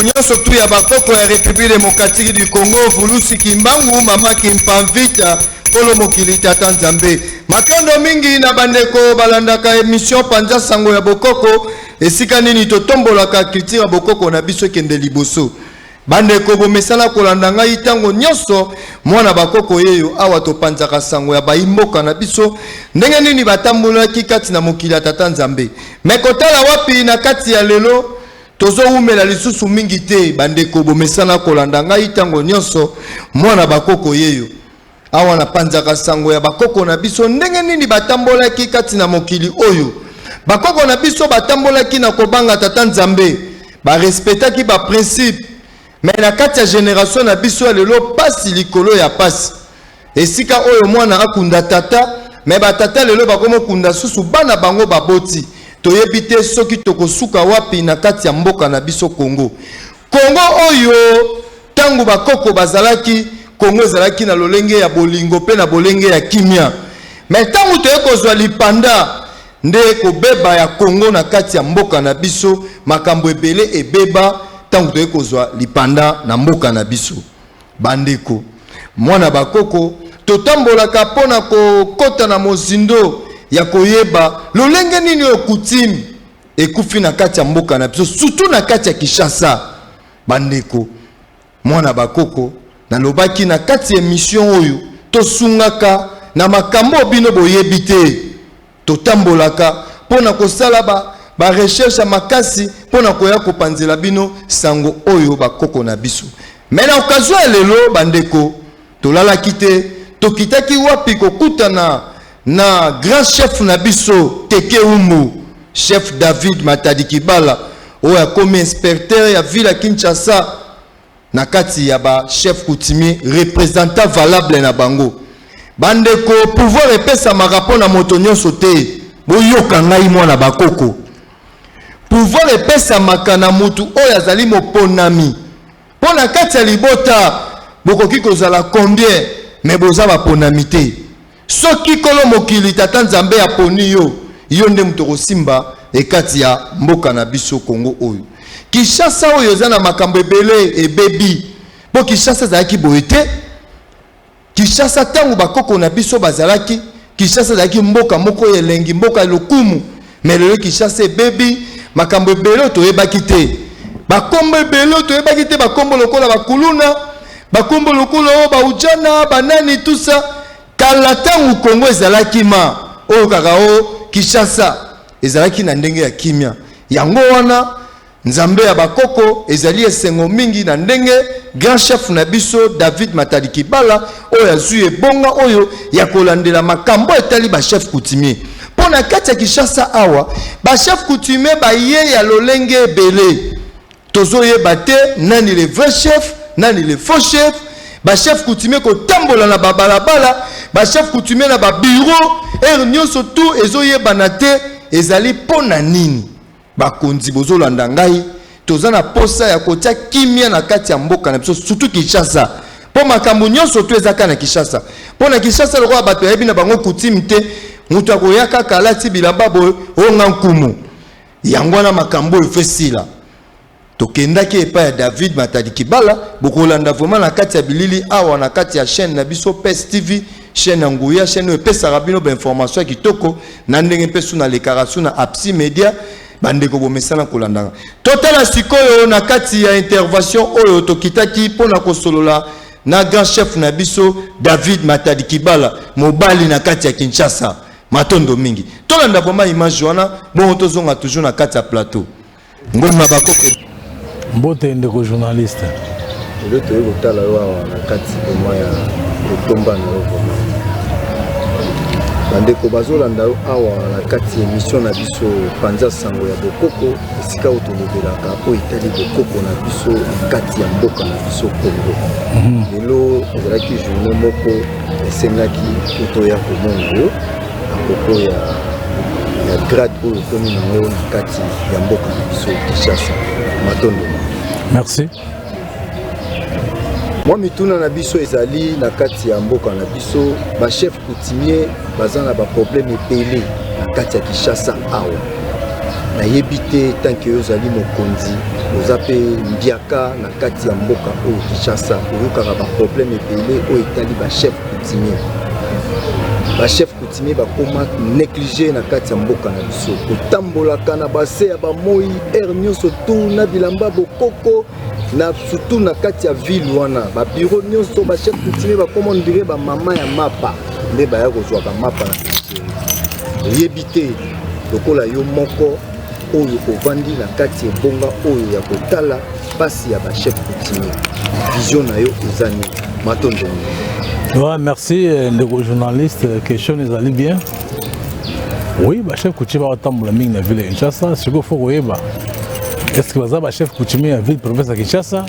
Nyonso tu ya bakoko ya République démocratique du Congo Vulusi Kimbangu mama Kimpamvita Polo mokili tata Nzambe makando mingi na bandeko balandaka émission Panza Sango ya bokoko esika nini totombolaka culture bokoko na biso kende liboso bandeko bomesala kolanda ngai tango nyonso mwana bakoko yeyo awa topanzaka sango ya baimboka na biso ndenge nini batambulaki kati na mokili tata Nzambe mekotala wapi na kati ya lelo tozo umela lisusu mingi te bandeko bomesana kolanda ngai tango nyonso mwana bakoko yeyo awa na panzaka sango ya bakoko na biso ndenge nini batambolaki kati na mokili oyo bakoko na biso batambolaki na kobanga tata Nzambe ba respectaki ba principe mais na kati ya génération na biso ya lelo pasi likolo ya pasi esika oyo mwana akunda tata mais batata lelo bakomo kunda susu bana bango baboti toyebite soki tokosuka wapi na kati ya mboka na biso Congo oyo tangu bakoko bazalaki Congo ezalaki na lolenge ya bolingo pe na bolenge ya kimia mais tangu toyekozwa lipanda nde kobeba ya Congo na kati ya mboka na biso makambo ebele ebeba tangu toyekozwa lipanda na mboka na biso bandeko mwana bakoko totambolaka pona kokota na mozindo ya koyeba lolenge nini okutimi ekufi na kati ya mboka na biso surtout na kati ya Kinshasa bandeko mwana bakoko na lobaki na kati ya mission oyo tosungaka na makambo bino boyebi te totambolaka pona kosala ba recherche makasi pona koya kopanzela bino sango oyo bakoko na biso mais na occasion ya lelo bandeko tolalaki te tokitaki wapi kokutana na grand chef na biso Teke Umbu chef David Matadi Kibala oya comme inspecteur ya ville ya Kinshasa na kati ya ba chef coutumier représentant valable na bango bandeko pouvoir epesa marapo na moto nyonso te boyoka ngai mwana bakoko pouvoir epesa makana mutu oya zali moponami pona kati ya libota bokoki kozala combien mais boza baponami te soki kolo mokili tata Nzambe aponi yo nde muto kosimba ekati ya mboka na biso Congo oyo Kinshasa oyo za na makambo ebele ebebi po Kinshasa zalaki boete Kinshasa tangu bakoko na biso bazalaki Kinshasa zalaki mboka moko elengi mboka lokumu mais lelo Kinshasa ebebi makambo ebele toyebaki te bakombo ebele toyebaki te bakombo lokola bakuluna bakombo lokola baujana banani tout ça kala tangu Congo ezalaki ma oyo kaka o Kinshasa ezalaki na ndenge ya kimia yango wana Nzambe ya bakoko ezali esengo mingi na ndenge grand chef na biso David Matadi Kibala oyo azui ebonga oyo ya kolandela makambo etali ba chef coutumier pona kati ya Kinshasa awa ba chef coutumier ba ye ya lolenge ebele tozoyeba te nani le vrai chef nani le faux chef ba chef coutumier ko tambola na babalabala ba chef coutumier na ba bureau nyonso tout ezoyeba na te ezali pona nini bakonzi bozolanda ngai tozana posa ya kotia kimia na kati ya mboka na biso surtout Kinshasa po makambo nyonso tu ezaka na Kinshasa pona Kinshasa lokola bato yebi na bango coutume te mutu akoyaka kalati bilamba boyo onga nkumu yango na makambo efesila tokendaki epa ya David Matadi Kibala bokolanda vraiment na kati ya bilili awa na kati ya chaîne na biso PES TV chaîne Nguya chaîne epesaka bino ba information ya kitoko na ndenge pesu na lekaration na Apsi Media bandeko bomesana kolandanga totala sikoyo na kati ya intervention oyo tokitaki pona kosolola na grand chef na biso David Matadi Kibala mobali na kati ya Kinshasa matondo mingi tolanda vraiment image wana bon tozonga toujours na kati ya plateau ngoma bakoko mbote ndeko journaliste le to yotala wa na kati koma ya otomba na yo bandeko bazolanda awa na kati ya émission na biso Panza Sango ya bokoko esika otolobelaka po itali bokoko na biso kati ya mboka na biso Congo lelo ezalaki journée moko esengaki totoya komongo apropos ya grade oyo tomi nango na kati ya mboka na biso Kinshasa matondo. Merci. Moi mituna na biso ezali na kati ya mboka na biso ba chef coutumier bazana ba problème epele na kati ya Kinshasa awa nayebi te tant que ozali mokonzi oza mpe mbiaka na kati ya mboka oyo Kinshasa oyokaka baproblème ebele oyo etali bachef coutumier. Bachef coutumier bakoma néglige na kati ya mboka na biso kotambolaka na base ya bamoi aire nyonso tu na bilamba bokoko na surtout na kati ya ville wana babiro nyonso bachef coutumier bakoma ondire bamama ya mapa nde baya kozwa bamapa na oyebi te lokola yo moko oyo ovandi na kati ebonga oyo ya kotala pasi ya bachef coutumier vision na yo eza nini matondo? Ouais, merci, les journalistes. Question, ils allaient bien. Oui, le chef coutumier va attendre la mine de la ville de Kinshasa. Ce qu'il faut voir, est-ce que le chef coutumier de la ville de province de Kinshasa,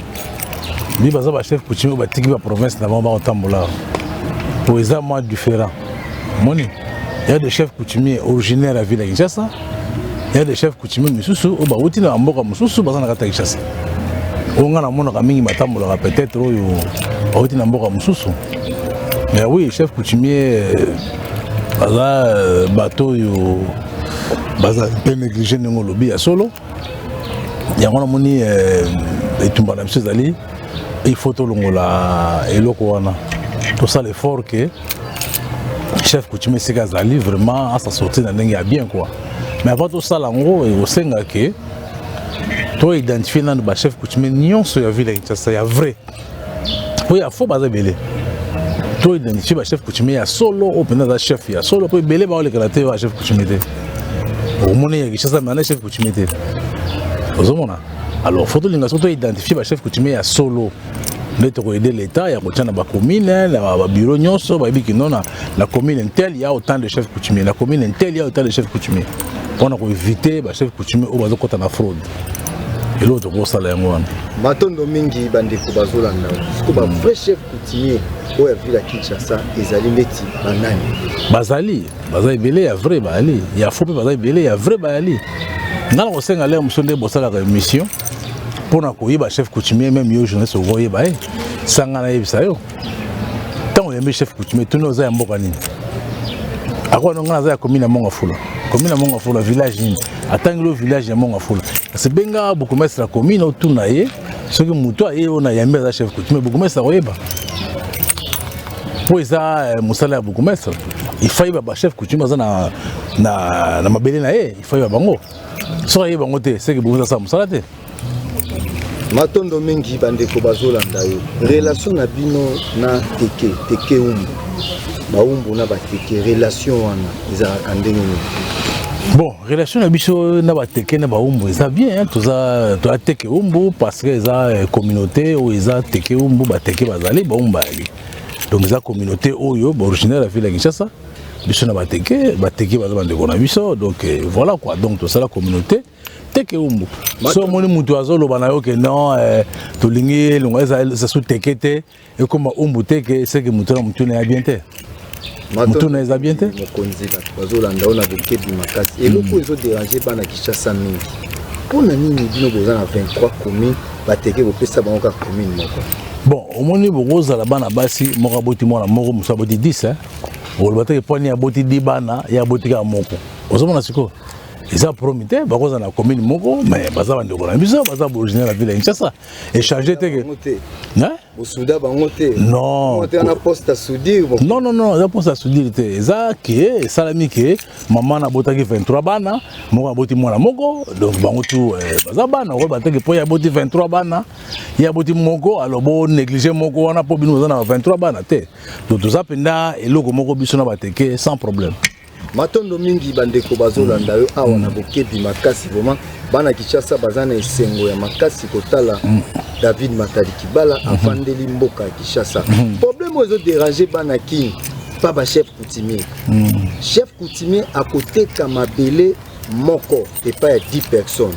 lui, le chef coutumier de la province de Kinshasa, pour les amants différents. Il y a des chefs coutumiers originaires de la ville de Kinshasa. Il y a des chefs coutumiers de Moussou, ou de Mboka Moussou, qui sont à Kinshasa. On a peut-être au Mboka Moussou. Mais oui, chef coutumier, bateau, baza peu négligé dans le lobby à solo. Il y a un moni et tout le monde ali. Il faut tout le monde là et le koana. Tout ça l'effort que chef coutumier c'est gazali vraiment à sa sortie dans l'engue bien quoi. Mais avant tout ça là en gros il faut que toi identifier dans le chef coutumier nion sur la ville ça y a vrai. Oui, il faut baser belé. Toi identifier le chef coutumier à solo ou pendant le chef il y a solo pour belé ba le kalaté le chef coutumier. Au monde il y a quelque chose mais le chef coutumier. Alors faut que toi identifier le chef coutumier à solo. Mais tu aider l'État, il y a autant de communes, la bureau nyonso, la commune interne il y a autant de chefs coutumiers, la commune interne il y a autant de chefs coutumiers. On a éviter les chefs coutumiers au bazo côté la fraude. Et l'autre gros salaire moi. Matondo mingi bande ko bazolanda. Parce que ba vrai chef coutumier au ville à Kinshasa, ezali neti banani. Bazali belé ya vrai bali. Il y a faux bazali belé ya vrai bali. Ngala ko senga le musonde bosala ka mission. Pour na chef coutumier même yo journaliste voyez ba sangana yebisa yo tant on chef coutumier tout nos mboka nini akwa ngana za commune Mongafula village nini atangelo village ya Mongafula c'est benga beaucoup mettre la commune autour na ye ce que muto aye on a yambe za chef coutumier beaucoup mettre oyeba pour ça musala beaucoup mettre il faut ba chef coutumier za na mabele na ye il faut ba bango so ye bango te c'est que beaucoup ça musala te. Matondo mingi bande ko bazolanda yo relation na bino na teke umbu ba umbu na ba teke relation wana ezalaka ndenge nini? Bon relation na biso na ba teke na ba umbu eza bien hein, toza to teke umbu parce que eza communauté ou eza teke umbu ba teke bazali ba umba donc eza communauté oyo originaire la ville ya Kinshasa biso na ba teke baza bande ko na biso donc voilà quoi donc to ça la communauté teke umbu so moni mutu azolo bana yo ke non to lingi longeza ça sous tekete et comme umbu teke c'est que mutu na mutu na bien te mutu na za bien te mokonzi bazolanda ona bokebi makasi et loko ezo déranger bana Kinshasa mingi pona nini bino boza na 23 communes bateke bopesa bango ka commune moko bon omoni bokoza la bana basi moko boti mwana moko musa boti 10 hein o bateke poni ya boti 10 bana ya boti ka moko ozomona siko. Ils ont promis que les gens commune Mogo, mais ils ont dit que les gens originaires de la ville de Kinshasa. Échanger. Non. Non, la poste à soudir. Ils ont dit Salami que maman a boté 23 bana, moi a boté moi Mogo, donc bangotu bazabana, on va dire que y a boté 23 bana, il y a boté Mogo, alors bon négliger Mogo, on a pas besoin de 23 bana. Donc tout ça pendant et logo Mogo bisona bateke sans problème. Matondo mingi bandeko bazolanda yo awa na bokebi makasi vraiment bana Kinshasa bazana esengo ya makasi kotala David Matali Kibala afandeli mboka Kinshasa. Problème ozo déranger bana king pas ba chef coutumier. Chef coutumier à côté kamabele moko et pas 10 personnes.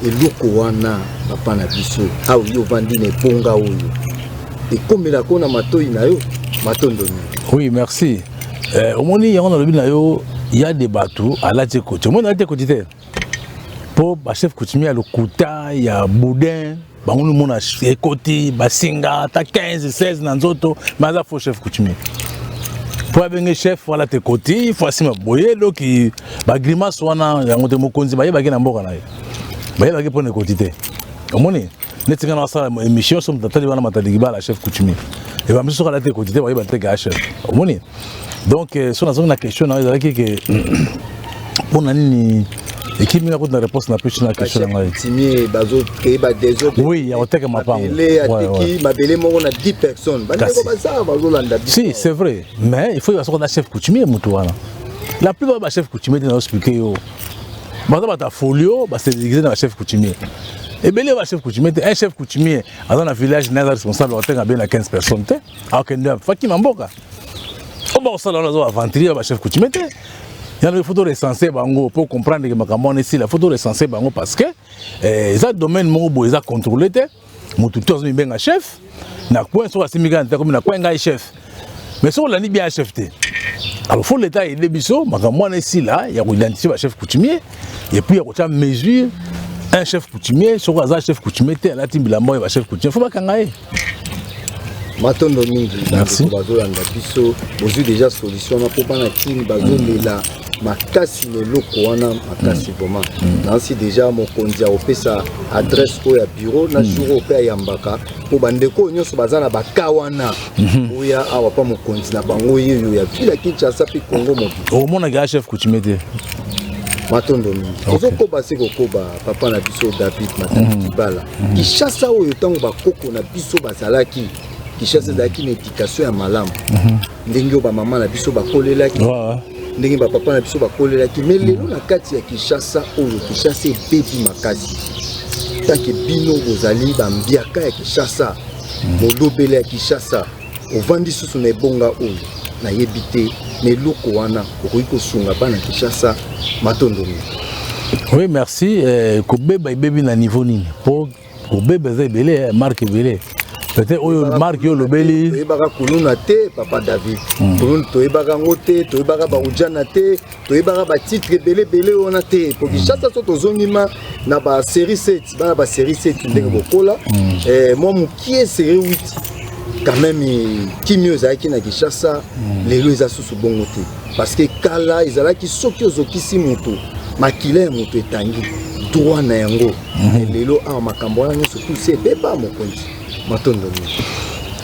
Et loko wana papa na biso awo yo vandi ne bonga oyo. Et comme la kona matoi na yo matondo. Oui, merci. Au moment où il y a des bateaux à la côté. Moi, à la côté, pour le chef coutumier, il y a le Kouta, il y a Boudin, il y a le côté, Basinga, il y a 15, 16 dans les autres, mais il faut chef coutumier. Pour avoir chef, voilà tes côtés, il faut assumer boyer, donc bah grimace wana, y a monté mon conzi, bah y a bagé n'ambo kana, bah y a bagé pour les quotités. Comment on est? Net c'est quand on a ça émission, sommes dans telle bana matadigiba la chef coutumier. Et bah monsieur sur la tête quotidien, bah y a bagé chef. Comment on est? Donc sur la question, on a dit que pour nani et qui m'a donné la réponse na question la question là. Timé bazo créer ba des autres. Oui, il y a un texte ma part. Les ateki mabele mo on a 10 personnes. Ba ko ba ça bazo landa. Si, c'est vrai, mais il faut y avoir un chef coutumier mutuana. La plupart des chefs coutumiers dans expliquer yo. Maintenant ta folio, bah c'est déguisé dans chef coutumier. Et bien les chefs coutumiers, un chef coutumier dans un village n'est responsable de bien 15 personnes. Alors que nous fa qui mamboka. On va ça dans la aventure ba chef coutumier. Il y a une photo recensée pour comprendre que ma ici la photo recensée parce que ça domaine mon ils a contrôlé mon tuteur mi bien chef na point sur la migrant comme na point un chef mais sur la ni bien chef alors faut l'état aider biso ma ici là il y a identifier le chef coutumier et puis il y a mesure un chef coutumier sur un chef coutumier la team la moi chef coutumier faut pas kangaye. Matondo mingi bazo landa biso bozu déjà solution na pour bana team bazo lela makasi leloko wana makasi vraiment nansi déjà mokonzi opesa adresse ko ya bureau na jour opea yambaka po bandeko nyonso bazana bakawana oya awa pa mokonzi na bango yeyo ya vila Kinshasa pi Congo mobi au mona ga chef coutumier Matondo mingi ozo ko base ko ba papa na biso David Mataki Kibala Kinshasa oyo tango bakoko na biso bazalaki Kinshasa ezalaki na éducation ya malamu ndenge ba mama na biso bakolelaki ndenge ba papa na biso bakolelaki mais lelo na kati ya Kinshasa oyo Kinshasa ebebi makasi tanke bino bozali bambiaka ya Kinshasa molobele ya Kinshasa ovandi susu na ebonga oyo nayebi te mais loko wana okoki kosunga bana Kinshasa Matondo. Oui, merci. Kobeba ebebi na niveau nini po kobeba za ebele marque ebele. Peut-être oyo marque yo lobeli toyebaka kuluna te papa David kuluna toyebaka ngote toyebaka baujana te toyebaka ba titre belebele ona te po Kinshasa so tozongima na ba série 7 bana ba série 7 ndenge bokola moi mukie série 8 quand même kimio ezalaki na Kinshasa lelo eza susu bongo te parce que kala ezalaki soki ozokisi moto makila ya moto etangi droit na yango lelo awa makambo wana nyonso tous ebeba mokonzi.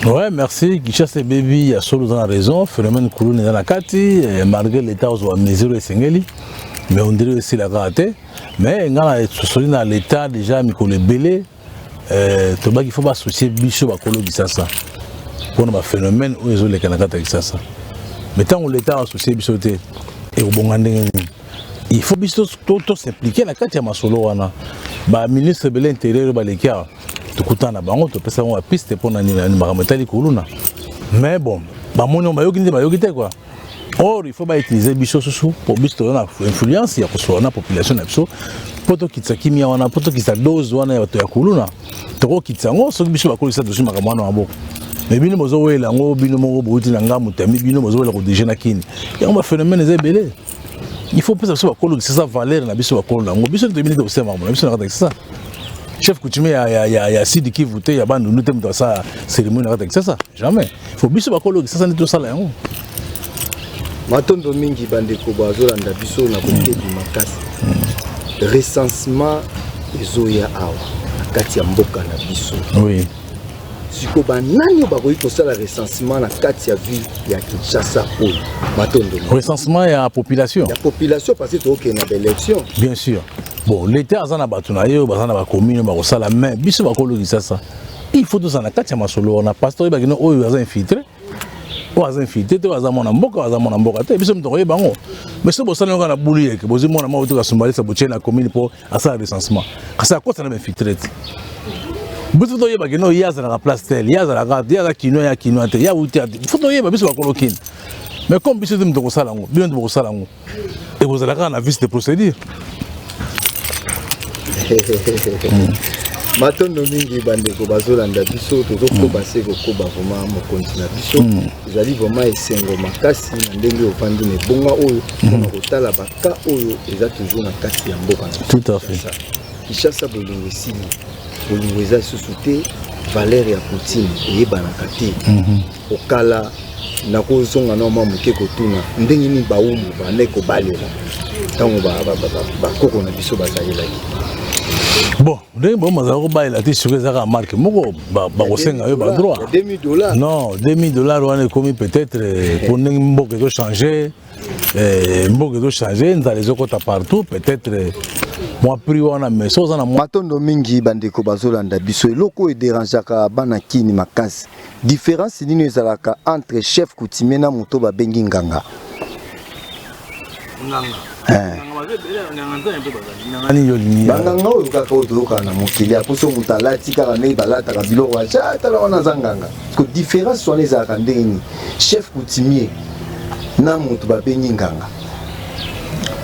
Ouais, merci. Kinshasa baby, il y a solo dans la raison. Phénomène Kouloune dans la kati. Malgré l'état, on a mesuré les singeli. Mais on dirait aussi la raté. Mais dans l'état déjà, mais qu'on est belé. Il faut pas associer bicho à Kolo Kinshasa. Pour un phénomène où ils ont les Kanakata Kinshasa. Mais tant que l'état associé bicho et au bon il faut bicho tout s'impliquer la kati ya masolo wana. Ba ministre de l'intérieur ba lekia. Tukutana bango topesa ngo piste pona ni marametali kuluna mais bon ba moni ba yoki te quoi or il faut ba utiliser biso susu pour biso na influence ya kosola na population na biso poto kitsa kimia wana poto kitsa dose wana ya to ya kuluna to kitsa ngo so biso ba kolisa dosi makamano abo mais bino mozo wela ngo bino mo bouti na ngamu tami bino mozo wela ko déjeuner kini ya ba phénomène ezebele il faut penser ba kolisa ça valeur na biso ba kolona ngo biso to bino to sema ngo biso na kata ça chef coutumier ya Sidi qui votait ya bandu nous dans sa cérémonie avec ça jamais il faut biso bakolo ça n'est tout ça là yango Matondo mingi bandeko bazolanda biso na côté du makasi recensement ezoya awa kati ya mboka na biso oui siko banani bakoki kosala recensement na kati ya ville ya Kinshasa oyo Matondo recensement ya population parce que toke na élection bien sûr. Bon, l'État a batunayo, bazana ba commune, ba kosala mais biso ba kolo Kinshasa. Il faut tous en la kati ya masolo, on a pasteur ba kino oyo baza infiltré. O baza infiltré, to baza mona mboka te biso mtokoye bango. Mais so bosala ngana buli ke bozi mona ma otoka sumbali sa bochena commune pour asa recensement. Kasa ko sana infiltré. Biso to yeba kino yaza na place tel, yaza ya kino te, ya uti. Faut to yeba biso ba kolo kin. Mais comme biso mtoko sala ngo, bien mtoko sala ngo. Et vous allez na vice de procédure. Matondo mingi bandeko bazolanda biso tozokoba se kokoba vraiment mokonzi na biso ezali vraiment esengo makasi na ndenge ovandi na ebonga oyo mpona kotala baka oyo eza toujours na kati ya mboka na tout à fait Kinshasa bolingo esili bolingo eza lisusu te valeur ya poutine eyebanaka te okala nakozonga na mwa moke kotuna ndenge nini bawumbu bane kobalela ntango bakoko na biso bazalelaki. Bon, ndenge bazala kobalela te soki ezaka marke moko bakosenga yo badroit. $2000. Non, $2000 wana ekomi peut-être pour ndenge mboka ezochanger, mboka ezochanger, nzala ezokota partout, peut-être moi prix wana mais soza na matondo mingi bandeko bazolanda biso eloko ederangeaka bana kini makasi. Différence nini ezalaka entre chef coutumier na moto babengi nganga? Banganga oyo kaka otoyoka na mokili aposo moto alati kaka ndenge balataka biloko atala wana za nganga. Parce que différence wana ezalaka ndenge nini chef coutumier na moto babengi nganga?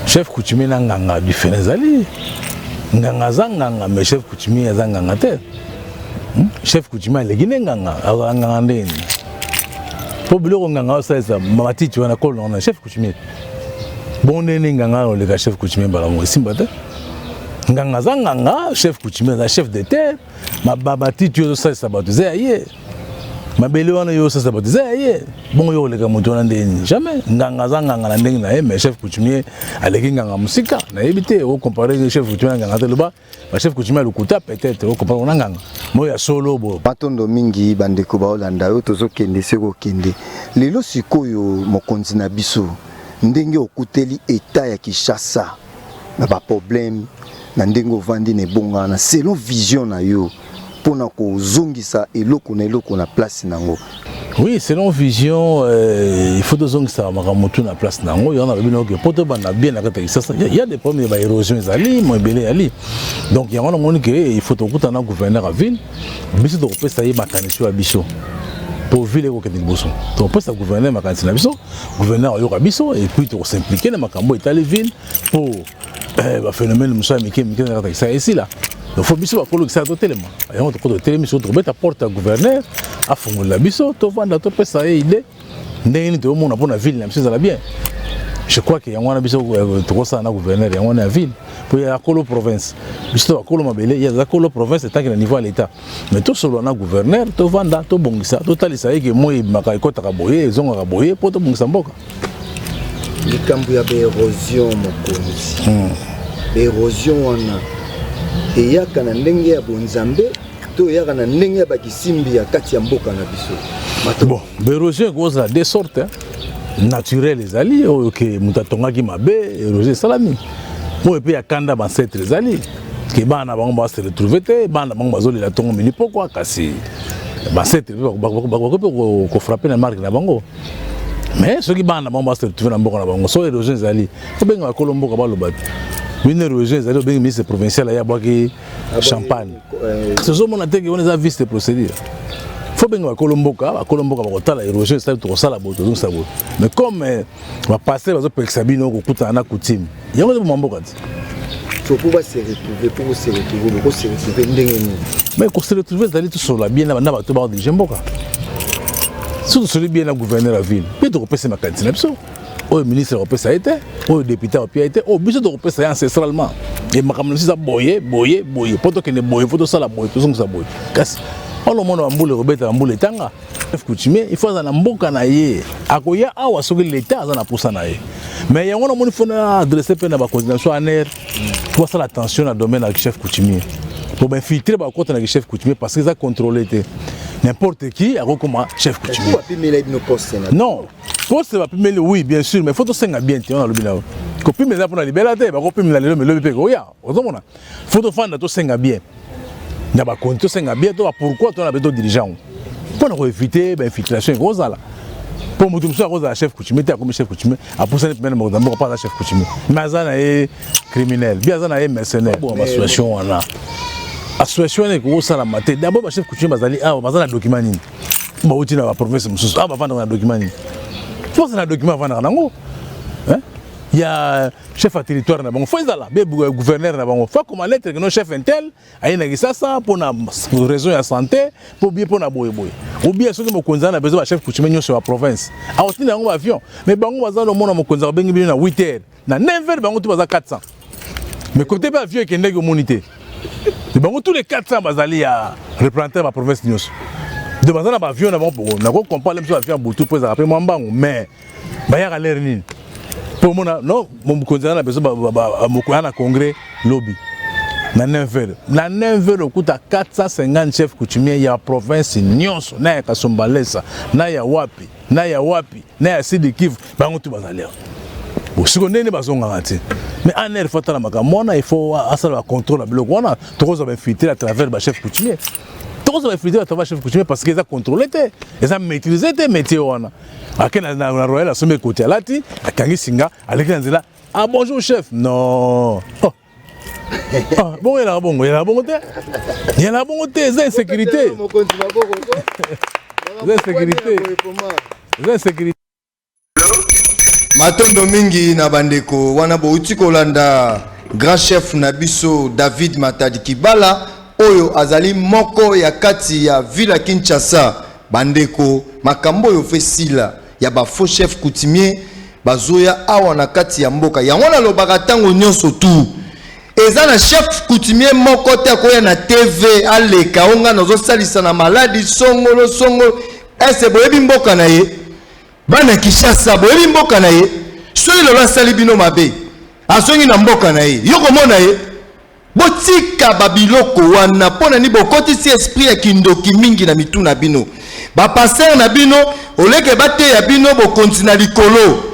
Chef coutumier na nganga différence ezali nganga za nganga mais chef coutumier za nganga te. Chef coutumier aleki nde nganga nganga ndeni po biloko nganga osalisa matiti wana kolo na chef coutumier bon ndeni nganga oleka chef coutumier balamu esimba te. Nganga za nganga chef coutumier za chef de terre matiti ozosalisa bato eza ye mabele wana yo osalisa bato eza ye bongo yo oleka moto wana ndeni jamais. Nganga za nganga na ndenge na ye mais chef coutumier aleki nganga musika nayebi te ocompare chef coutumier na nganga te loba ba chef coutumier lokuta peut-être ocompare na nganga moya solo bo matondo mingi bandeko baolanda yo tozokende seko kende lelo sikoyo mokonzi na biso ndenge okuteli eta ya Kinshasa na ba problème na ndenge ovandi ne bonga na selon vision na yo pona kozongisa eloko na place nango. Oui, selon vision, il faut deux ans que ça m'a na place nango. Il y en a bien poto bana bien na kata Kinshasa. Il y a des problèmes d'érosion ezali, mo belé ali. Donc il y a un monde que il faut okuta na gouverneur à ville. Biso to kopesa ye makanisi wa biso. Pour ville ko kende boso. To kopesa gouverneur makanisi na biso, gouverneur yo ka biso et puis to s'impliquer na makambo etali ville pour ba phénomène musa mike na kata Kinshasa ici là. Il faut biso bakolo kisa to telema. Ayo to ko telemi so to beta porte à gouverneur a fongola biso to vanda to pesa ye idée ndeni to mona pona ville na biso za bien. Je crois que yangwana biso to ko sa na gouverneur yangwana na ville pour ya kolo province. Biso bakolo mabele ya za kolo province tant que na niveau à l'état. Mais to solo na gouverneur to vanda to bongisa to talisa ye ke moi makai kota ka boye zonga ka boye po to bongisa mboka. Likambu ya érosion mokonzi. Érosion wana eyaka na ndenge ya bonzambe to eyaka na ndenge ya bakisimbi ya kati ya mboka na biso. Bon, l'érosion cause la de sorte naturelle ezali oyo ke mutatongaki mabe érosion salami. Mo epe ya kanda ba ancêtre ezali ke bana bango ba se retrouver te bana bango bazolela tongo mini pourquoi kasi ba ancêtre ko frapper na marque na bango. Mais ceux qui bana bango ba se retrouver na mboka na bango so érosion ezali ko benga kolombo ka baloba une érosion ezali benga ministre provincial ya boaki champagne. Ce sont mon attaque on les a visité procédure. Faut bien Colomboka va la érosion ça tout ça la botte donc ça botte. Mais comme va passer va pour Sabino ko kuta na coutume. Il y a un mamboka. Faut pouvoir se retrouver ndenge. Mais ko se retrouver d'aller tout sur la bien na ba to ba diriger mboka. Surtout sur le bien la gouverneur la ville. Puis to repasser ma cantine absolu. Au ministre européen ça a été, au député européen a été, au budget européen ça ancestralement. Et ma comme ça boyer, pour que ne boyer, faut ça la boyer, tout ça boyer. Kasi on le monde amboule robeta amboule tanga. Coutumier, il faut dans mboka na ye. Akoya awa soki l'état za na poussa na ye. Mais yango na moni faut na adresser pe na ba coordination aner. Faut ça l'attention na domaine avec chef coutumier. Pour bien filtrer ba côté na chef coutumier parce que ça contrôler n'importe qui a comment chef coutumier. Non. Poste va primer oui bien sûr mais faut to senga bien on a le binao. Copie mais là pour la liberté ba copie mais le pe ko ya. Ozomona. Faut to fanda to senga bien. Na ba konto senga bien to pourquoi to na beto dirigeant. Pour nous éviter ben infiltration gozala. Pour mutu mso goza chef coutumier ta comme chef coutumier a pour ça même mo d'abord pas chef coutumier. Mais ça na est criminel. Bien ça na est mercenaire. Bon association wana. Association est ko sala maté d'abord ba chef coutumier bazali ah bazala document nini. Ba uti na ba province mususu ah ba fanda na document nini. Faut un document avant nango. Hein? Il y a chef à territoire na bango. Faut ça be gouverneur na bango. Faut comme lettre que nos chef intel ayi na kisasa pour na raison ya santé pour bien pour na boye. Ou bien ceux qui mo konza na besoin chef coutumier nyo sur la province. A aussi na ngo avion. Mais bango bazalo mona mo konza bengi bi na 8h. Na 9h bango tu baza 400. Mais côté pas avion qui est monité. Bango tous les 400 bazali ya représenter la province nyo. de bazana ba avion na bon pour na ko comparer même avion butu pour rappeler moi mbango mais ba ya l'air nini pour mona non mon konzana na beso ba mokoya na congrès lobby na 9h okuta 450 chefs coutumiers ya province nyonso na ya Kasumbalesa na ya wapi na ya Sud Kivu bango tu bazaleur siko ndenge bazonga ngati mais en air faut la makamona il faut asala contrôle la bloc wana tokoza ba filtrer à travers ba chef coutumier tokoza ba filtrer à travers chef coutumier parce que ils a contrôlé te ils a maîtrisé te métier wana akena na royal asome côté alati akangi singa aleka nzela ah bonjour chef non bon il a bon te c'est insécurité c'est insécurité Matondo mingi na bandeko wana bouti kolanda grand chef na biso David Matadi Kibala oyo azali moko ya kati ya Villa Kinshasa bandeko makambo yo fesila ya ba faux chef coutumier bazoya awa na kati ya mboka yango na lobaka tango nyonso tu eza na chef coutumier moko te koya na TV aleka onga nozo salisa na maladi songolo ese boyebi mboka na ye bana Kinshasa boyebi mboka na ye soki lelo asali bino mabe azongi na mboka na ye yo komona ye botika babiloko wana mpona ni bokotisi esprit ya kindoki mingi na mitu na bino bapaster na bino oleke bateya bino bokonzi na likolo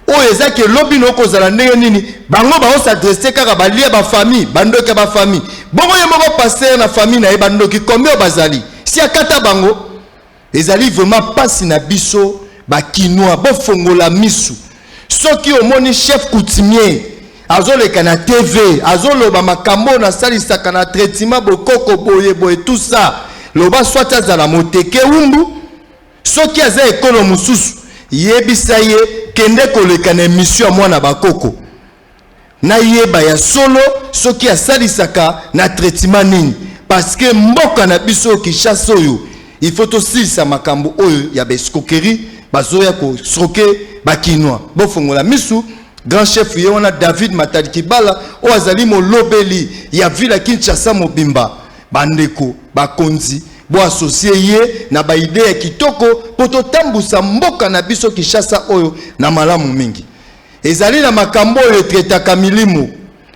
oyo ezaki elobi na okozala ndenge nini bango baosadresse kaka balia bafamille bandoki ya bafamille bongo ye moko paster na famille na ye bandoki kombi oyo bazali si akata bango ezali vraiment pasi na biso bakinois bofongola misu soki omoni chef coutumier azoleka na TV azoloba makambo na salisaka na traitement bokoko boye tout ça loba soit azala moteke umbu soki aza ekolo mususu yebisa ye kende koleka na émission mwana bakoko na yeba ya solo soki asalisaka na traitement nini parce que mboka na biso Kinshasa oyo il faut aussi sa makambo oyo ya bescoquerie bazoya ko stroke bakinois bofongola misu grand chef yona David Matadi Kibala o azali molobeli ya Villa Kinshasa mobimba bandeko bakonzi bo associé ye na ba idée ya kitoko poto tambusa mboka na biso Kinshasa oyo na malamu mingi ezali na makambo oyo tretaka milimo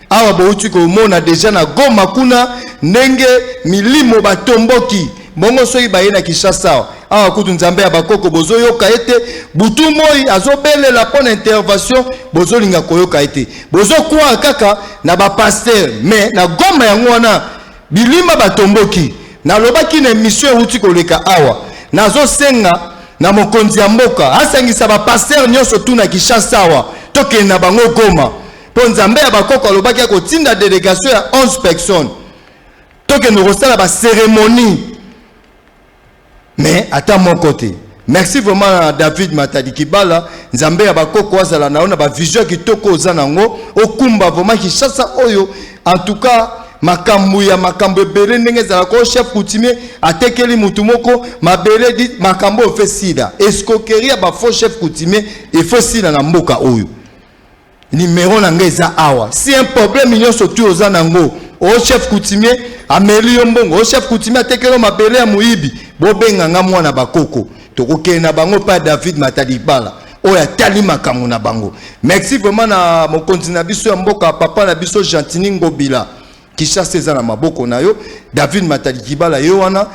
awa bouti ko mona déjà na Goma kuna ndenge milimo batomboki bongo soki baye na Kinshasa awa kutu nzambe ya bakoko bozo yoka ete butu moi azobelela pona intervention bozo linga koyoka ete bozo kwa kaka na ba pasteur mais na Goma yango wana bilima batomboki na lobaki na émission uti koleka awa nazo senga na mokonzi ya mboka asangisa ba pasteur nyonso tu na Kinshasa awa toke na bango Goma po nzambe ya bakoko alobaki akotinda délégation ya 11 personnes toke no kosala ba cérémonie. Mais à mon côté, merci vraiment à David Matadi Kibala, Nzambe ya bakoko azala na ona ba vision kitoko ozanango, okumba vraiment Kinshasa oyo, en tout cas makambo ebele ndenge zala ko chef coutumier atekeli mutu moko mabele dit makambo fe sida. Escroquerie ba faux chef coutumier il faut sida na mboka oyo. Numéro nanga eza awa. Si un problème nyonso surtout ozanango, o chef coutumier ameli yombongo, o chef coutumier atekelo mabele ya muibi. Bobenga nga mwana bakoko tokoke na bango pa David Matadi Kibala oya tali makambo na bango. Merci vraiment na mokonzi na biso ya mboka papa na biso Gentini Ngobila Kinshasa eza na maboko na yo David Matadi Kibala yo wana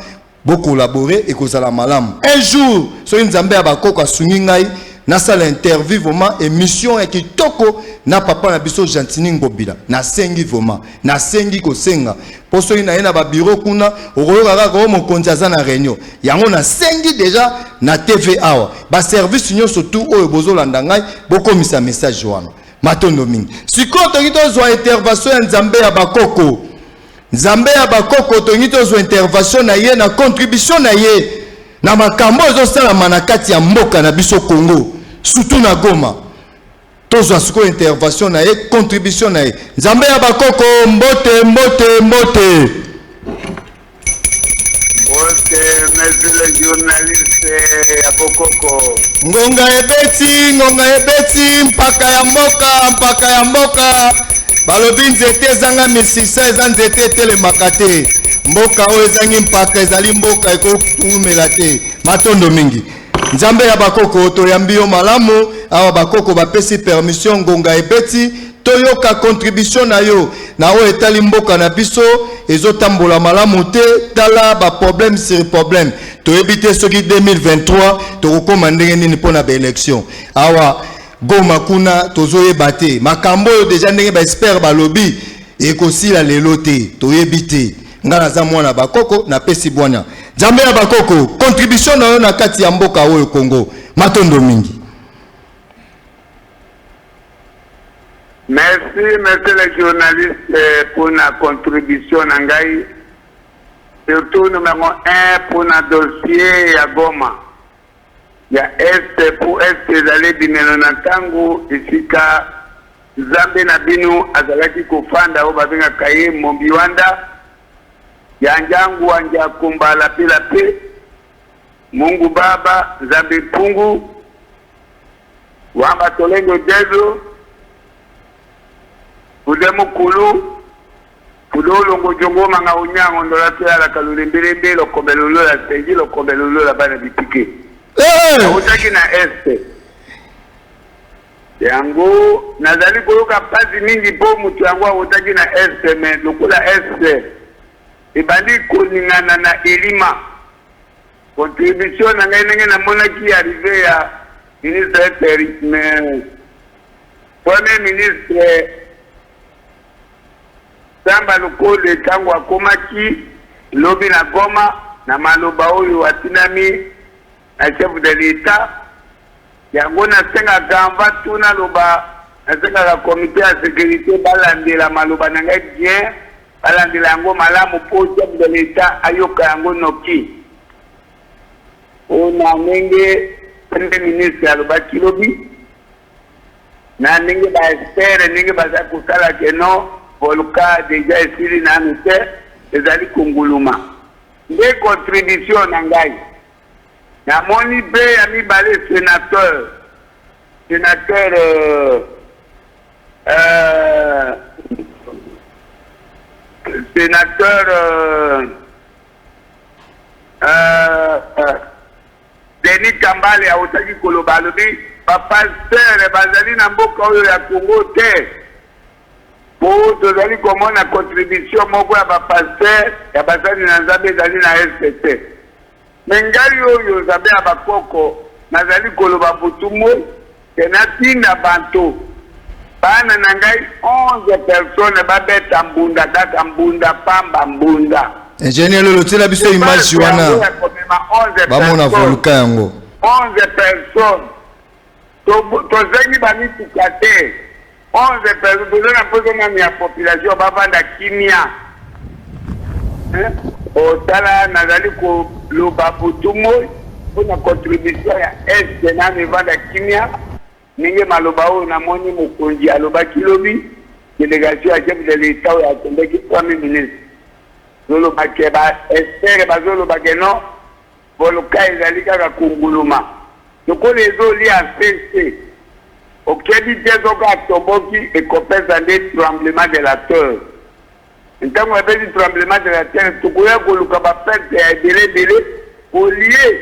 bo collaborer et kozala malamu un jour so nzambe ya bakoko asungi ngai na sala interview vraiment émission ya kitoko na papa na biso Gentini Ngobila na sengi vraiment na sengi ko senga poso ina ena ba bureau kuna okoyoka kaka mokonzi aza na réunion yango na sengi déjà na TV awa ba service nyonso tout oyo bozolanda ngai bokomisa message wana matondo mingi sikoyo tongi tozwa intervention ya nzambe ya bakoko nzambe ya bakoko tongi tozwa intervention na ye na contribution na ye na makambo ezosalama na kati ya mboka na biso Congo surtout na Goma tozwa sikoyo intervention na ye contribution na ye nzambe ya bakoko mbote monsieur le journaliste ya Bokoko. Ngonga ebeti mpaka ya mboka balobi nzete ezanga misisa eza nzete telemaka te mboka oyo ezangi mpaka ezali mboka ekotumela te matondo mingi nzambe ya bakoko toyambi yo malamu awa bakoko bapesi permission ngonga ebeti toyoka contribution na yo na oyo etali mboka na biso ezotambola malamu te tala ba problème sur problème toyebi te soki 2023 tokokoma ndenge nini mpona baélection awa Goma kuna tozoyeba te makambo oyo deja ndenge baexpert balobi ekosila lelo te toyebi te nga naza mwana bakoko napesi bwana nzambe ya bakoko contribution na yo na kati ya mboka oyo Congo matondo mingi. Merci, monsieur le journaliste, pour la contribution Nangaï. Surtout numéro 1 pour le dossier à Goma. Il y a Est pour Est, les allées d'Inenonatango, ici qu'à Zambe Nabinu, Azalaki Kofanda, Obabenga Kaye, Mombiwanda, Yanjangu, Anja Kumba, la Pilape, Mungu Baba, Zambe Pungu, Wamba Tolengo Dezo, Udemo Kulu, Kudolo Ngojongo Manga Unyango Ndola Tia la Kalulimberembe, lo Kobelolo la Seji, lo Kobelolo la Bana Bitike. Utaki na Este. Yango, nazali kuluka pazi mingi po mutu yango utaki na Este, me lukula Este. Ibandi kuningana na Elima. Contribution na nge na mona ki arrive ya ministre Premier ministre Samba Lukole tangu akomaki lobi na Goma na maloba oyo watinami na chef de l'État yango na senga gamba tuna loba na senga la comité de sécurité balandela maloba na ngai bien balandela yango malamu po chef de l'État ayoka yango noki ona nenge Premier ministre aloba kilobi na nenge ba expert nenge baza kusala keno volka déjà esili na mite ezali kunguluma nde contribution na ngai na moni be ya mibale sénateur Denis Kambale autaki koloba alobi bapasteur bazali na mboka oyo ya Congo te po tozali komona contribution moko ya bapasteur ya basali na nzambe ezali na SPT mengali oyo nzambe ya bakoko nazali koloba butumo tenatinda banto bana na ngai 11 personnes babeta mbunda kaka mbunda pamba mbunda ingénieur lolo tela biso image wana bamona volka yango 11 personnes tozengi bamituka te 11 personnes tozana mpozona ya population bavanda kimia otala nazali koloba butumo mpona contribution ya este na mivanda kimia ninge maloba oyo namoni mokonzi alobaki lobi délégation ya chef de l'État oyo akendeki premier ministre zolobake baespere bazolobake no volka ezali kaka kunguluma lokola ezolia cc okebi te soki atomboki ekopesa nde tremblement de la terre ntango ebeli tremblement de la terre tokoya koluka baperte ya ebele olie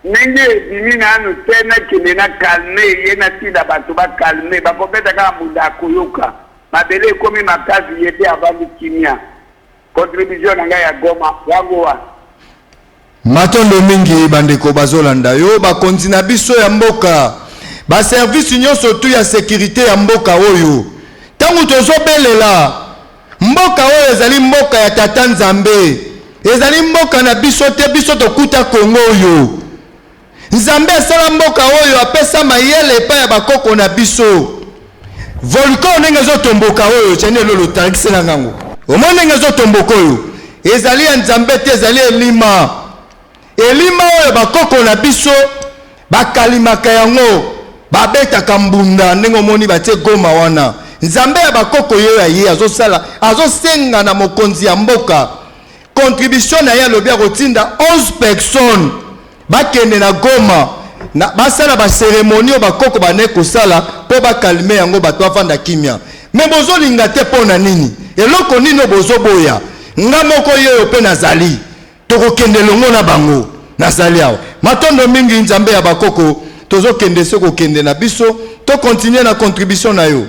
ndenge ebimi nanu te nakende na kalme ye natinda bato bakalme bakopesa kaka mbunda akoyoka mabele ekomi makasi ye te avandi kimia contribution na ngai ya Goma yango wana matondo mingi bandeko bazolanda yo bakonzi na biso ya mboka ba service nyonso tu ya sécurité ya mboka oyo tangu tozobelela mboka oyo ezali mboka ya tata Nzambe ezali mboka na biso te biso tokuta Kongo oyo Nzambe asala mboka oyo apesa mayele epai ya bakoko na biso volcan ndenge ezotomboka oyo chene lolo tangisela ngango omona ndenge ezotomboka oyo ezali ya Nzambe te ezali elima oyo bakoko na biso bakalimaka yango babetaka mbunda ndenge omoni batie Goma wana Nzambe ya bakoko yo ya ye azosenga na mokonzi ya mboka contribution na ye alobi akotinda 11 personnes bakende na Goma na basala ba cérémonie o bakoko bane kosala po bakalime yango bato bavanda kimia me bozolinga te pona nini eloko nini bozoboya nga moko yeyo pe nazali tokokende longo na bango nazali awa matondo mingi nzambe ya bakoko tozokende se kokende na biso to continuer na contribution na yo.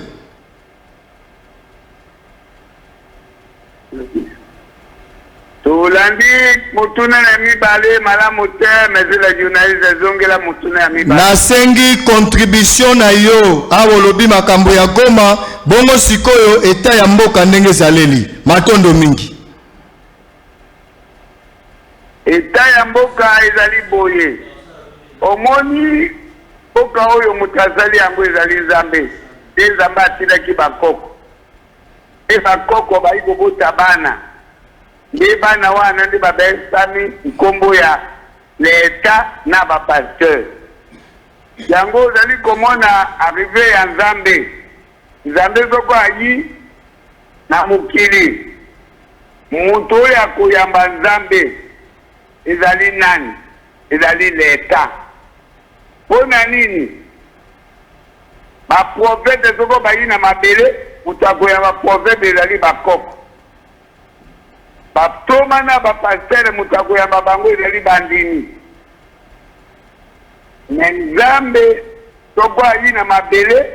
Tulandi mutuna na mibale malamu te mais la journaliste zongela mutuna ya mibale nasengi contribution na yo awo lobi makambo ya Goma bongo sikoyo eta ya mboka ndenge zaleli matondo mingi eta ya mboka ezali boye omoni mboka oyo mutazali yango ezali Nzambe te Nzambe atilaki bakoko e bakoko bayi kobota bana nde bana wana nde babesami nkombo ya leta na bapasteur yango ozali komona arrive ya Nzambe Nzambe soko ayi na mokili mutu oyo akoyamba Nzambe ezali nani ezali leta mpona nini baprofete soko bayi na mabele mutu akoyamba baprofete ezali bakoko batoma na bapastere mutu akoyamba bango ezali bandini me Nzambe soko ayi na mabele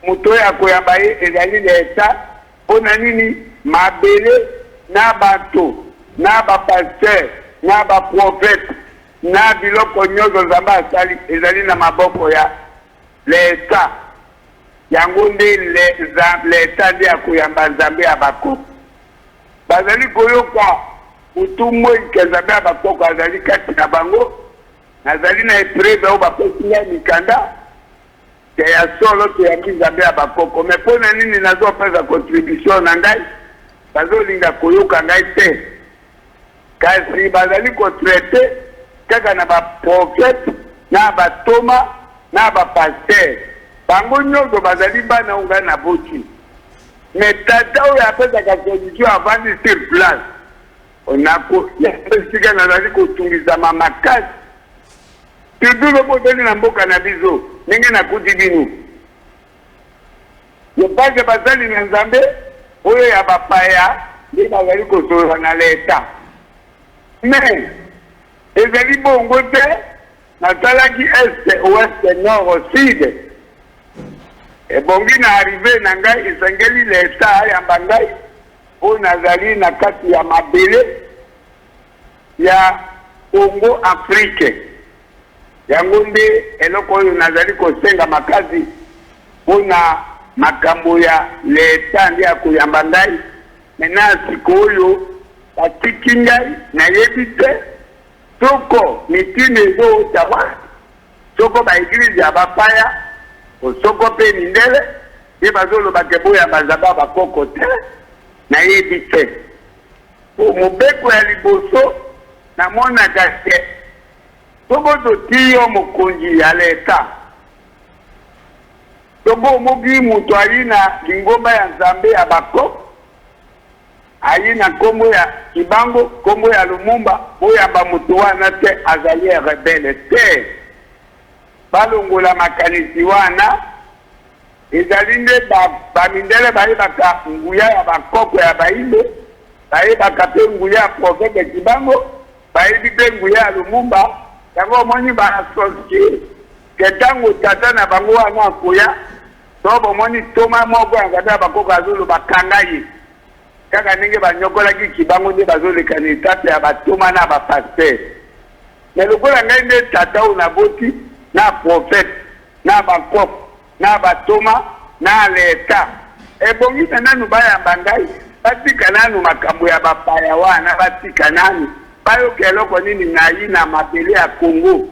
mutu oyo akoyamba ye ezali leta mpona nini mabele na bato na bapastere na baprofete na biloko nyonso Nzambe asali ezali na maboko ya leta yango nde leta nde akoyamba Nzambe ya bakoko bazali koyoka mutu moi ke Nzambe ya bakoko azali kati na bango nazali na epreve oyo bapesi ngai mikanda ke ya solo toyambi Nzambe ya bakoko me mpona nini nazopesa contribution na ngai bazolinga koyoka ngai te kasi bazali kotraite kaka na baprofete na batoma na bapaster bango nyonso bazali bana oyo ngai naboti me tata oyo apesaka solution avandi sur place onako esika nazali kotungisama makasi surtout loboteli na mboka na biso ndenge nakuti bino yepake basali na Nzambe oyo ya bapaya nde bazali kosolola na leta me ezali bongo te nasalaki este ouest nord sud ebongi na arrive na ngai esengeli leta ayamba ngai oyo nazali na kati ya mabele ya Congo Afrique yango nde eloko oyo nazali kosenga makasi mpona makambo ya leta nde akoyamba ngai mena sikoyo batiki ngai nayebi te soko mitime ezowuta wapi soko baeglize ya bapaya osoko mpe mindele ye bazolobake boyamba Nzambe ya bakoko te nayebi te mobeko ya liboso namonaka te soko toti yo mokonzi ya leta soko omoki mutu ayi na lingomba ya Nzambe ya bakoko ayi na kombo ya Kibango kombo ya Lumumba boyamba mutu wana te azali rebele te balongola makanisi wana ezali nde bamindele bayebaka nguya ya bakoko ya bayindo bayebaka mpe nguya ya profete Kibango bayebi mpe nguya ya Lumumba yango omoni baasocie ke ntango tata na bango wana akoya to bomoni toma moko ya Nzambe ya bakoko azoloba kanga ye kaka ndenge banyokolaki Kibango nde bazoleka na etape ya batoma na bapaster me lokola ngai nde tata oyo naboti na profete na bakoko na batoma na leta ebongi na nanu bayamba ngai batika nanu makambo ya bapaya wana batika nanu bayoka eloko nini nayi na mabele ya Congo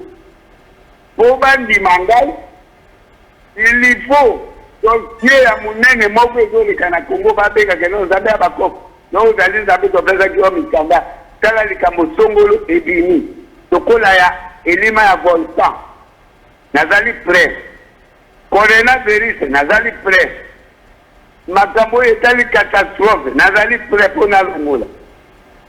po bandima ngai il faut dossier ya munene moko ezoleka na Congo babengaka no Nzambe ya bakoko no ozali Nzambe topesaki yo mikanda tala likambo songolo ebimi tokola ya elima ya volcan nazali prêt coronavirus nazali prêt makambo oyo etali catastrophe nazali prêt mpo nalongola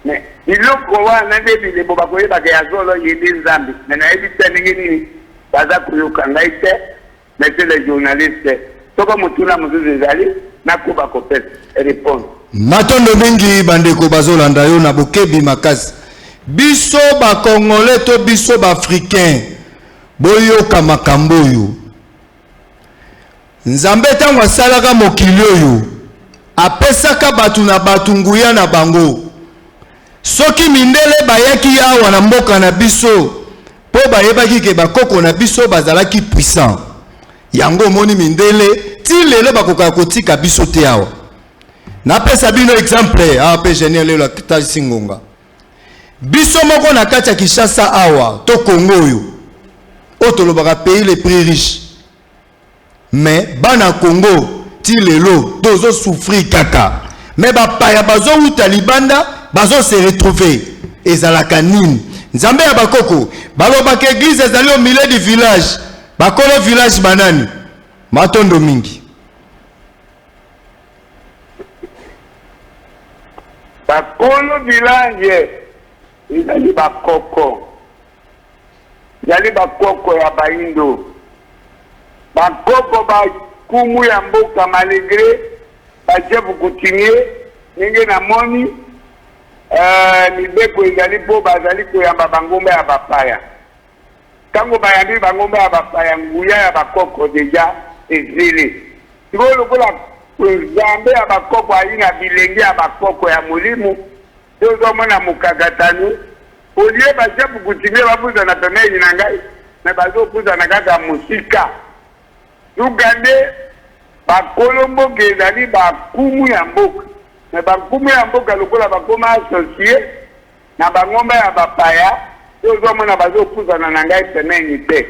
me biloko wana nde bilebo bakoyebaka ya zolo yede Nzambe me nayebi te ndenge nini baza koyoka ngai te monsieur le journaliste soko motuna mosusu ezali nakoba kopesa répondre Matondo mingi bandeko bazolanda yo na bokebi makasi. Biso ba Congolais to biso ba Africain. Boyoka makambo yo. Nzambe tango asalaka mokili oyo. Apesaka batu na batunguya na bango. Soki mindele bayaki awa na mboka na biso. Po bayebaki ke bakoko na biso bazalaki puissant. Yango moni mindele ti lelo bakoka kotika biso te awa. Na pesa bino exemple ape génial lelo kita singonga. Biso moko na kati ya Kinshasa awa to Congo yo. Otolobaka pays les plus riches. Mais bana Congo ti lelo dozo souffrir kaka. Mais ba paya bazo uta libanda bazo se retrouver ezalaka nini. Nzambe ya bakoko balobaka église ezali au milieu du village. Bakolo village banani. Matondo mingi. Bakolo village ezali bakoko. Ezali bakoko ya baindo. Bakoko bakumu ya mboka malgré bajefu kutinye nenge na moni mibeko ezali po bazali koyamba bangomba ya bapaya. Tango bayambi bangomba ya bapaya nguya ya bakoko deja ezili. Siko lokola Nzambe ya bakoko ayina bilenge ya bakoko ya mulimu tozo mona mukagatanu olie bajefu kutinye babuza na pemeli na ngai na bazo kuza na kaka musika. Ugande bakolombo gezali bakumu ya mboka. Na bakumu ya mboka lokola bakoma associé na bangomba ya bapaya tozo mona bazo kuza na ngai pemeli te.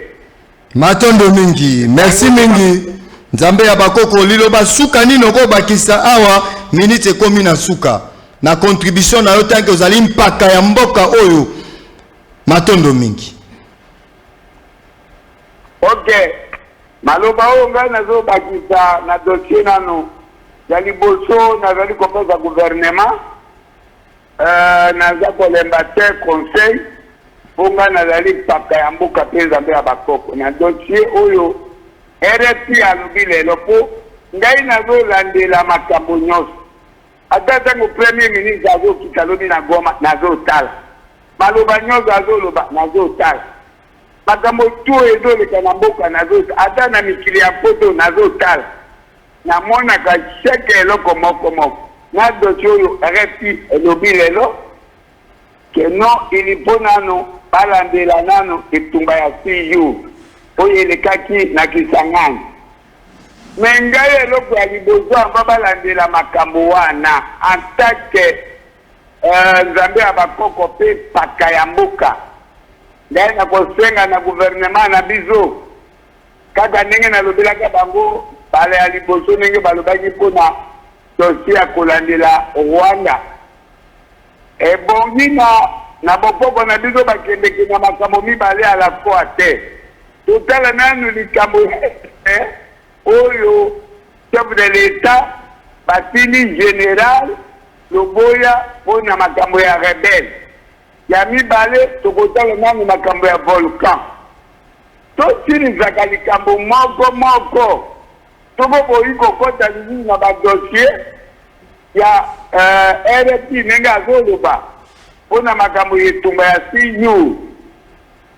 Matondo mingi, merci mingi. Nzambe ya bakoko liloba suka nino ko bakisa awa minute komi na suka. Na contribution na yo tanke ozali mpaka ya mboka oyo. Matondo mingi. Okay. Maloba oyo ngai nazo bakisa na dossier nano ya liboso nazali kopesa gouvernement naza kolemba te conseil ponga nazali paka ya mboka pe Nzambe ya bakoko na dossier oyo RFI alobi lelo po ngai nazolandela makambo nyonso ata ntango premier ministre azokita lobi na Goma nazotala maloba nyonso azoloba nazotala makambo tu ezoleka na mboka nazotala ata na mikili ya poto nazotala namonaka cheke eloko moko na dossier oyo RFI elobi lelo ke non ilipo nano balandela nano etumba ya CU oyo elekaki na Kisangani. Me ngai eloko ya liboso amba balandela makambo wana antake Nzambe ya bakoko pe paka ya mboka. Ngai nakosenga na gouvernement na biso kaka ndenge nalobelaka bango bale ya liboso ndenge balobaki mpona dossier ya kolandela Rwanda. Ebongi na bopoko na biso bakendeke na makambo mibale à la fois te. Totala nanu likambo oyo chef de l'État batini général Loboya pona makambo ya rebelle. Ya mibale tokotala nanu makambo ya volcan. Totini zaka likambo moko. Toko boyi kokota lini na ba dossier ya RFI nenga azoloba pona makambo yetumba ya CU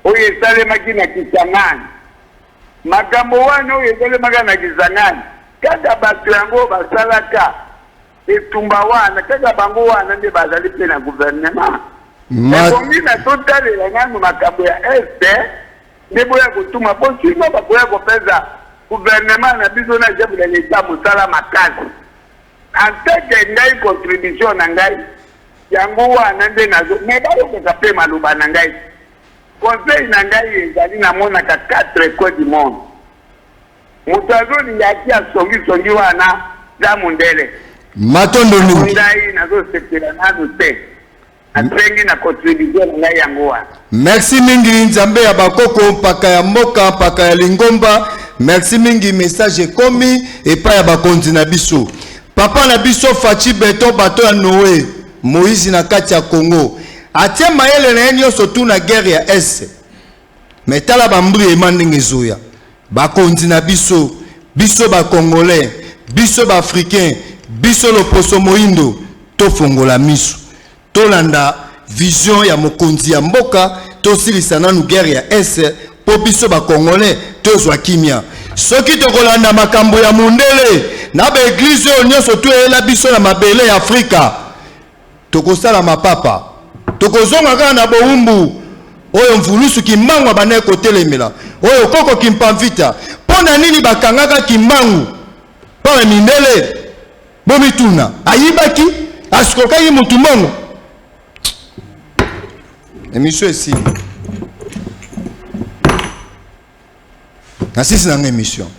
oyo esalemaki na Kisangani. Makambo wana oyo esalemaka na Kisangani kaka bato yango basalaka etumba wana kaka bango wana nde bazali pe na gouvernement. Ebongi na totalela nanu makambo ya este nde boya kotuma po sino bakoya kopesa gouvernement na biso na chef de l'État mosala makasi. Anteke ngai contribution na ngai yango wana nde nazo me balokaka pe maloba na ngai. Conseil na ngai ezali namonaka 4 coins du monde. Moto azoli yaki asongi wana za mundele. Matondo mingi. Ngai nazosekela nanu te. Atengi na contribution na ngai yango wana. Merci mingi Nzambe ya bakoko paka ya mboka paka ya lingomba. Merci mingi message komi epa ya bakonzi na biso. Papa na biso Fachi Beto bato ya Noé Moïse na kati ya Congo. Atie mayele na yenyo sotu na guerre ya S. Metala bambri emandenge zoya. Bakonzi na biso ba Congolais, biso ba Africain, biso loposo moindo tofongola miso tolanda vision ya mokonzi ya mboka tosilisa nanu guerre ya est po biso ba congolais tozwa kimia soki tokolanda makambo ya mundele na ba église oyo nyonso toyela biso na mabele ya Afrika tokosala mapapa tokozonga kaka na bowumbu oyo mvulusu kimangwa banaye kotelemela oyo koko kimpamvita pona nini bakangaka kimangu pa mindele bomituna ayibaki asikokaki mutu mongo émission ici. Assiste dans l'émission.